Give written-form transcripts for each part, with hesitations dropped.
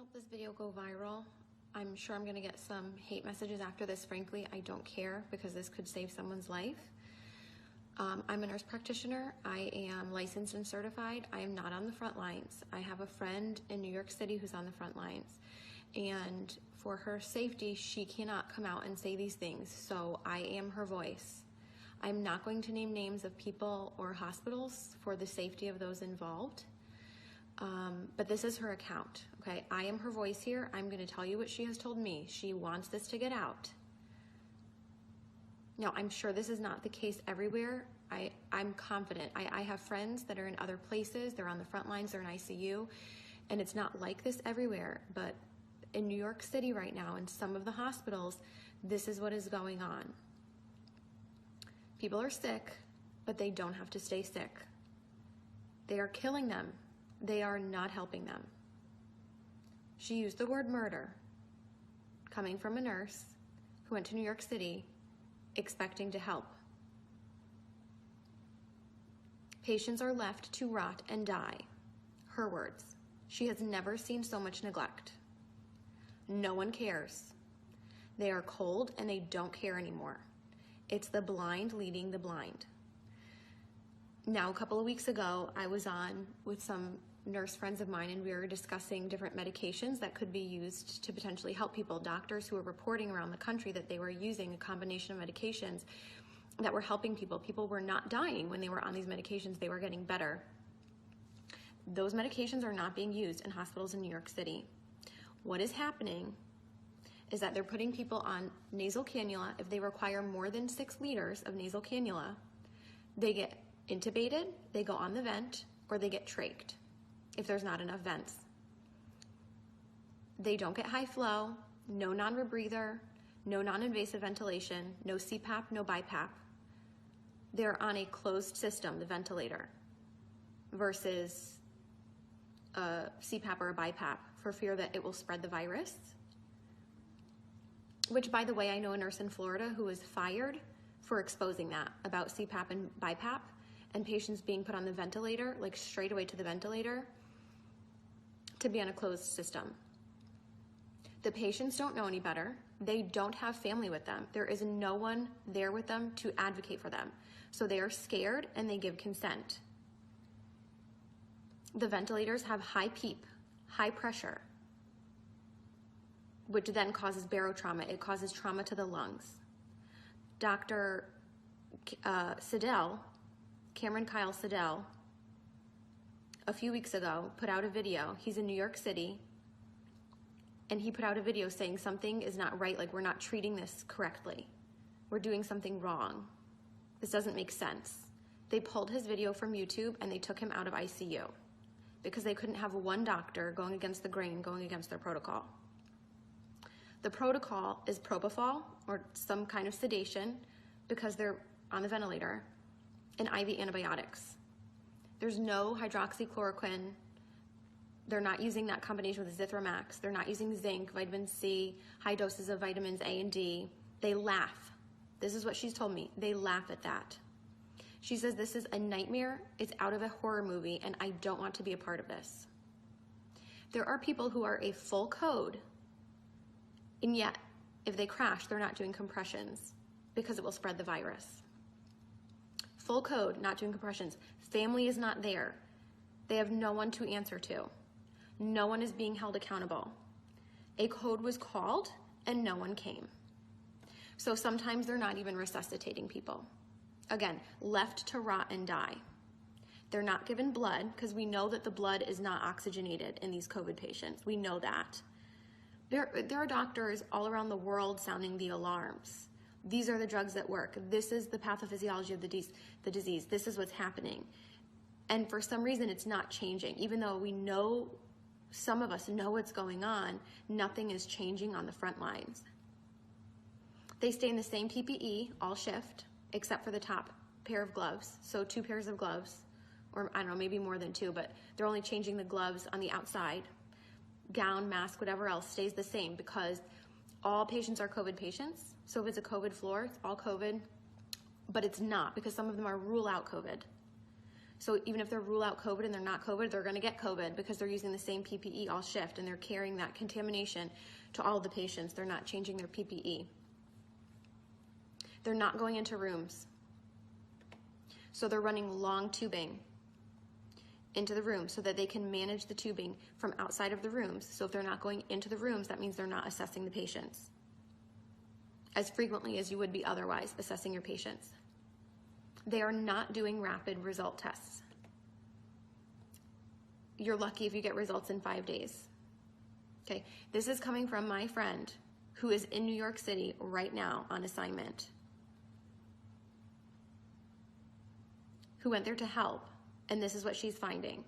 help this video go viral. I'm sure I'm gonna get some hate messages after this. Frankly, I don't care because this could save someone's life. I'm a nurse practitioner. I am licensed and certified. I am not on the front lines. I have a friend in New York City who's on the front lines. And for her safety, she cannot come out and say these things. So I am her voice. I'm not going to name names of people or hospitals for the safety of those involved. But this is her account, okay? I am her voice here. I'm gonna tell you what she has told me. She wants this to get out. Now, I'm sure this is not the case everywhere. I'm confident. I have friends that are in other places. They're on the front lines, they're in ICU, and it's not like this everywhere. But in New York City right now, in some of the hospitals, this is what is going on. People are sick, but they don't have to stay sick. They are killing them. They are not helping them. She used the word murder, coming from a nurse who went to New York City expecting to help. Patients are left to rot and die. Her words. She has never seen so much neglect. No one cares. They are cold and they don't care anymore. It's the blind leading the blind. Now, a couple of weeks ago, I was on with some nurse friends of mine and we were discussing different medications that could be used to potentially help people. Doctors who were reporting around the country that they were using a combination of medications that were helping people. People were not dying when they were on these medications. They were getting better. Those medications are not being used in hospitals in New York City. What is happening is that they're putting people on nasal cannula. If they require more than 6 liters of nasal cannula, they get intubated, they go on the vent, or they get trached if there's not enough vents. They don't get high flow, no non-rebreather, no non-invasive ventilation, no CPAP, no BiPAP. They're on a closed system, the ventilator, versus a CPAP or a BiPAP for fear that it will spread the virus. Which, by the way, I know a nurse in Florida who was fired for exposing that about CPAP and BiPAP and patients being put on the ventilator, like straight away to the ventilator, to be on a closed system. The patients don't know any better. They don't have family with them. There is no one there with them to advocate for them. So they are scared and they give consent. The ventilators have high PEEP, high pressure, which then causes barotrauma. It causes trauma to the lungs. Dr. Siddell, Cameron Kyle Siddell, a few weeks ago put out a video. He's in New York City, and he put out a video saying something is not right, like we're not treating this correctly. We're doing something wrong. This doesn't make sense. They pulled his video from YouTube and they took him out of ICU because they couldn't have one doctor going against the grain, going against their protocol. The protocol is propofol or some kind of sedation because they're on the ventilator, and IV antibiotics. There's no hydroxychloroquine. They're not using that combination with Zithromax. They're not using zinc, vitamin C, high doses of vitamins A and D. They laugh. This is what she's told me. They laugh at that. She says this is a nightmare. It's out of a horror movie, and I don't want to be a part of this. There are people who are a full code, and yet if they crash, they're not doing compressions because it will spread the virus. Full code, not doing compressions. Family is not there. They have no one to answer to. No one is being held accountable. A code was called and no one came. So sometimes they're not even resuscitating people. Again, left to rot and die. They're not given blood because we know that the blood is not oxygenated in these COVID patients. We know that. There are doctors all around the world sounding the alarms. These are the drugs that work. This is the pathophysiology of the disease. This is what's happening. And for some reason, it's not changing. Even though we know, some of us know what's going on, nothing is changing on the front lines. They stay in the same PPE all shift, except for the top pair of gloves. So 2 pairs of gloves, or I don't know, maybe more than 2, but they're only changing the gloves on the outside. Gown, mask, whatever else stays the same because all patients are COVID patients. So if it's a COVID floor, it's all COVID, but it's not because some of them are rule out COVID. So even if they rule out COVID and they're not COVID, they're going to get COVID because they're using the same PPE all shift and they're carrying that contamination to all of the patients. They're not changing their PPE. They're not going into rooms. So they're running long tubing into the room so that they can manage the tubing from outside of the rooms. So if they're not going into the rooms, that means they're not assessing the patients as frequently as you would be otherwise assessing your patients. They are not doing rapid result tests. You're lucky if you get results in 5 days. Okay, this is coming from my friend who is in New York City right now on assignment, who went there to help, and this is what she's finding.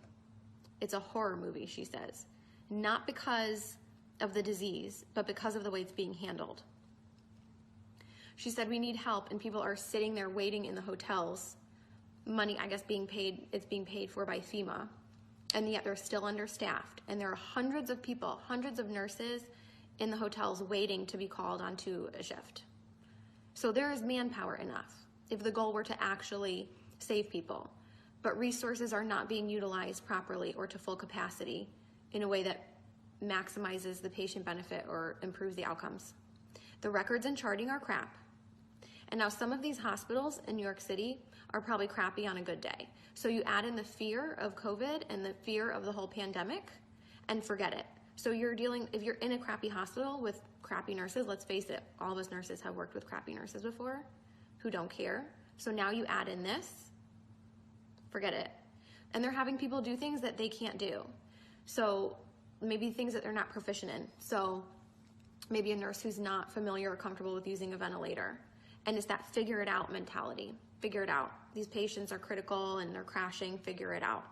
It's a horror movie, she says. Not because of the disease, but because of the way it's being handled. She said, we need help, and people are sitting there waiting in the hotels. Money, I guess, it's being paid for by FEMA, and yet they're still understaffed. And there are hundreds of people, hundreds of nurses in the hotels waiting to be called onto a shift. So there is manpower enough if the goal were to actually save people. But resources are not being utilized properly or to full capacity in a way that maximizes the patient benefit or improves the outcomes. The records and charting are crap. And now some of these hospitals in New York City are probably crappy on a good day. So you add in the fear of COVID and the fear of the whole pandemic and forget it. So if you're in a crappy hospital with crappy nurses, let's face it, all of us nurses have worked with crappy nurses before who don't care. So now you add in this, forget it. And they're having people do things that they can't do. So maybe things that they're not proficient in. So maybe a nurse who's not familiar or comfortable with using a ventilator. And it's that figure it out mentality. Figure it out. These patients are critical and they're crashing, figure it out.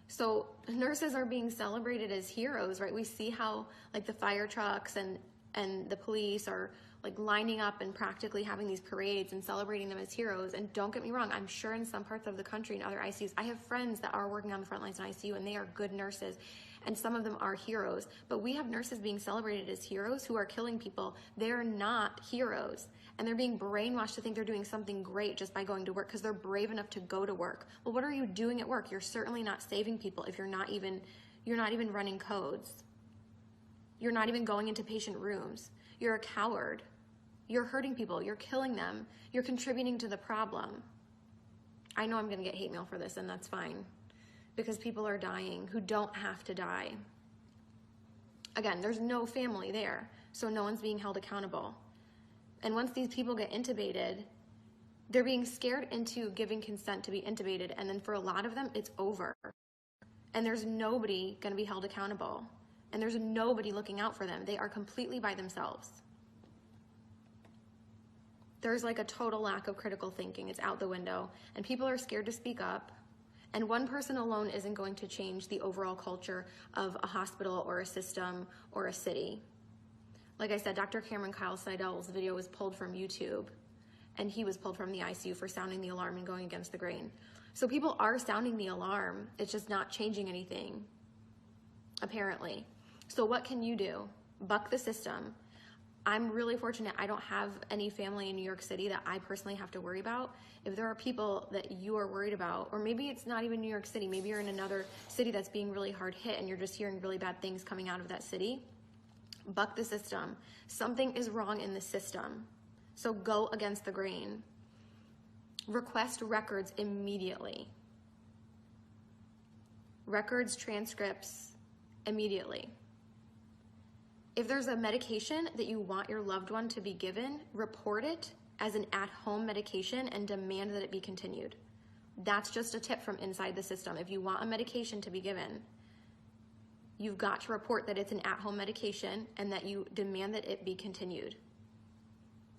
So nurses are being celebrated as heroes, right? We see how like the fire trucks and the police are like lining up and practically having these parades and celebrating them as heroes. And don't get me wrong, I'm sure in some parts of the country and other ICUs, I have friends that are working on the front lines in ICU and they are good nurses. And some of them are heroes, but we have nurses being celebrated as heroes who are killing people. They're not heroes. And they're being brainwashed to think they're doing something great just by going to work because they're brave enough to go to work. Well, what are you doing at work? You're certainly not saving people if you're not even running codes. You're not even going into patient rooms. You're a coward. You're hurting people. You're killing them. You're contributing to the problem. I know I'm going to get hate mail for this, and that's fine, because people are dying who don't have to die. Again, there's no family there, so no one's being held accountable. And once these people get intubated, they're being scared into giving consent to be intubated, and then for a lot of them, it's over. And there's nobody going to be held accountable, and there's nobody looking out for them. They are completely by themselves. There's like a total lack of critical thinking. It's out the window, and people are scared to speak up. And one person alone isn't going to change the overall culture of a hospital or a system or a city. Like I said, Dr. Cameron Kyle Seidel's video was pulled from YouTube, and he was pulled from the ICU for sounding the alarm and going against the grain. So people are sounding the alarm. It's just not changing anything, apparently. So what can you do? Buck the system. I'm really fortunate I don't have any family in New York City that I personally have to worry about. If there are people that you are worried about, or maybe it's not even New York City, maybe you're in another city that's being really hard hit and you're just hearing really bad things coming out of that city, buck the system. Something is wrong in the system. So go against the grain. Request records immediately. Records, transcripts, immediately. If there's a medication that you want your loved one to be given, report it as an at-home medication and demand that it be continued. That's just a tip from inside the system. If you want a medication to be given, you've got to report that it's an at-home medication and that you demand that it be continued.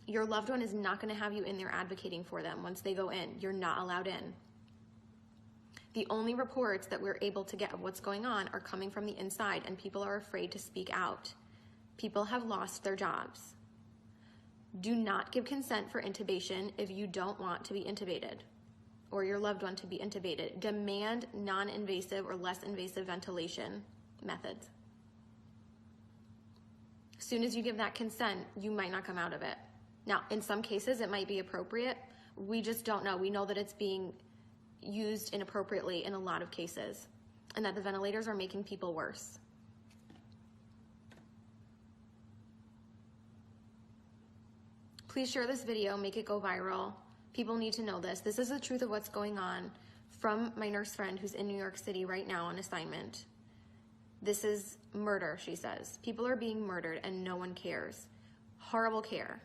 Your loved one is not going to have you in there advocating for them once they go in. You're not allowed in. The only reports that we're able to get of what's going on are coming from the inside, and people are afraid to speak out. People have lost their jobs. Do not give consent for intubation if you don't want to be intubated or your loved one to be intubated. Demand non-invasive or less invasive ventilation methods. As soon as you give that consent, you might not come out of it. Now, in some cases, it might be appropriate. We just don't know. We know that it's being used inappropriately in a lot of cases, and that the ventilators are making people worse. Please share this video, make it go viral. People need to know this. This is the truth of what's going on from my nurse friend who's in New York City right now on assignment. This is murder, she says. People are being murdered and no one cares. Horrible care.